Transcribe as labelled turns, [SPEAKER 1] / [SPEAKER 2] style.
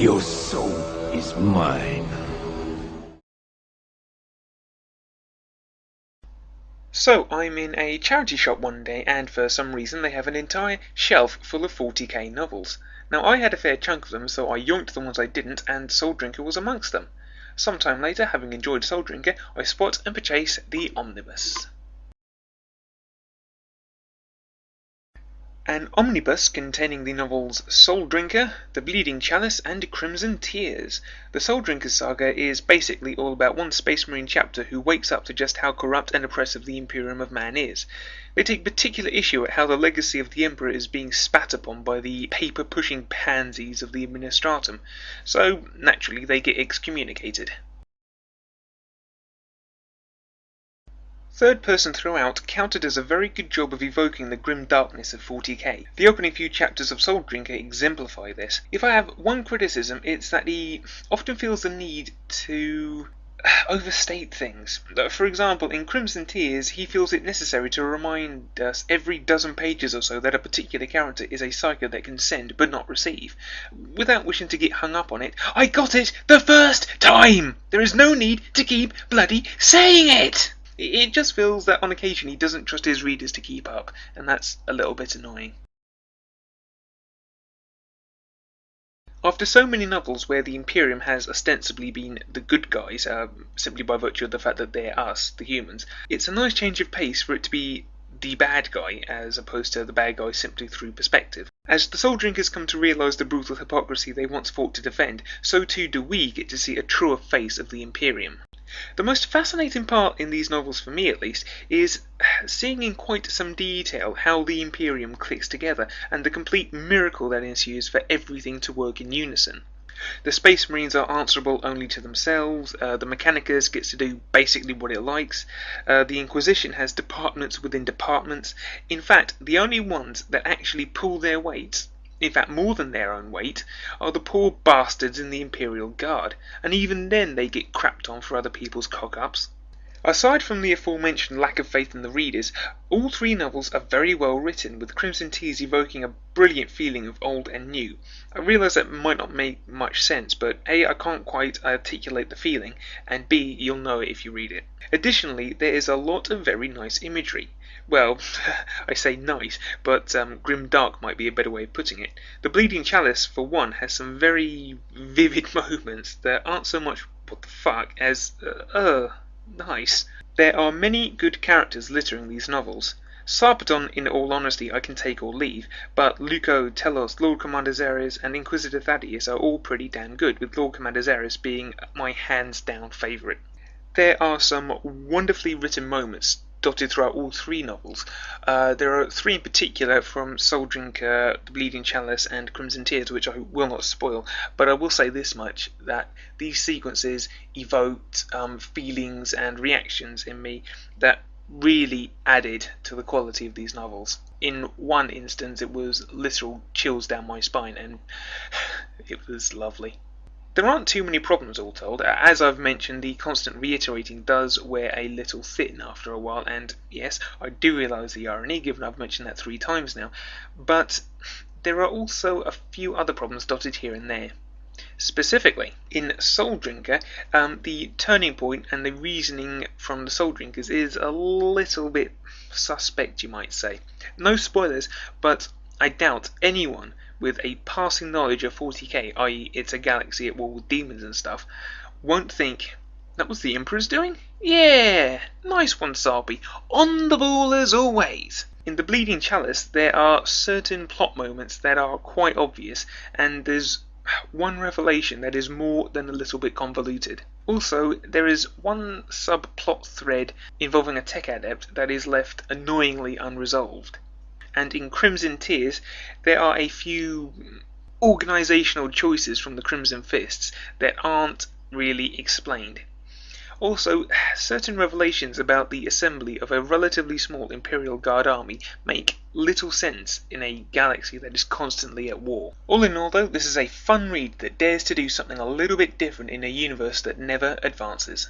[SPEAKER 1] Your soul is mine.
[SPEAKER 2] So, I'm in a charity shop one day, and for some reason they have an entire shelf full of 40k novels. Now, I had a fair chunk of them, so I yoinked the ones I didn't, and Soul Drinker was amongst them. Sometime later, having enjoyed Soul Drinker, I spot and purchase the Omnibus. An omnibus containing the novels Soul Drinker, The Bleeding Chalice, and Crimson Tears. The Soul Drinker saga is basically all about one Space Marine chapter who wakes up to just how corrupt and oppressive the Imperium of Man is. They take particular issue at how the legacy of the Emperor is being spat upon by the paper-pushing pansies of the Administratum, so naturally they get excommunicated. Third person throughout counter does a very good job of evoking the grim darkness of 40k. The opening few chapters of Soul Drinker exemplify this. If I have one criticism, it's that he often feels the need to overstate things. For example, in Crimson Tears, he feels it necessary to remind us every dozen pages or so that a particular character is a psycho that can send but not receive. Without wishing to get hung up on it, I got it the first time! There is no need to keep bloody saying it! It just feels that on occasion he doesn't trust his readers to keep up, and that's a little bit annoying. After so many novels where the Imperium has ostensibly been the good guys, simply by virtue of the fact that they're us, the humans, it's a nice change of pace for it to be the bad guy as opposed to the bad guy simply through perspective. As the Soul Drinkers come to realise the brutal hypocrisy they once fought to defend, so too do we get to see a truer face of the Imperium. The most fascinating part in these novels, for me at least, is seeing in quite some detail how the Imperium clicks together and the complete miracle that ensues for everything to work in unison. The Space Marines are answerable only to themselves, the Mechanicus gets to do basically what it likes, the Inquisition has departments within departments. In fact, the only ones that actually pull their weight, in fact more than their own weight, are the poor bastards in the Imperial Guard, and even then they get crapped on for other people's cock-ups. Aside from the aforementioned lack of faith in the readers, all three novels are very well written, with Crimson Tears evoking a brilliant feeling of old and new. I realise that might not make much sense, but A, I can't quite articulate the feeling, and B, you'll know it if you read it. Additionally, there is a lot of very nice imagery. Well, I say nice, but grim dark might be a better way of putting it. The Bleeding Chalice, for one, has some very vivid moments that aren't so much what the fuck as nice. There are many good characters littering these novels. Sarpedon, in all honesty, I can take or leave, but Luco, Telos, Lord Commander Xeres, and Inquisitor Thaddeus are all pretty damn good, with Lord Commander Xeres being my hands-down favourite. There are some wonderfully written moments dotted throughout all three novels. There are three in particular from Soul Drinker, The Bleeding Chalice, and Crimson Tears, which I will not spoil, but I will say this much, that these sequences evoked feelings and reactions in me that really added to the quality of these novels. In one instance, it was literal chills down my spine, and it was lovely. There aren't too many problems, all told. As I've mentioned, the constant reiterating does wear a little thin after a while, and yes, I do realise the irony, given I've mentioned that 3 times now, but there are also a few other problems dotted here and there. Specifically, in Soul Drinker, the turning point and the reasoning from the Soul Drinkers is a little bit suspect, you might say. No spoilers, but I doubt anyone with a passing knowledge of 40k, i.e. it's a galaxy at war with demons and stuff, won't think, that was the Emperor's doing? Yeah, nice one, Sarpy, on the ball as always. In The Bleeding Chalice, there are certain plot moments that are quite obvious, and there's one revelation that is more than a little bit convoluted. Also, there is one subplot thread involving a tech adept that is left annoyingly unresolved. And in Crimson Tears, there are a few organisational choices from the Crimson Fists that aren't really explained. Also, certain revelations about the assembly of a relatively small Imperial Guard army make little sense in a galaxy that is constantly at war. All in all though, this is a fun read that dares to do something a little bit different in a universe that never advances.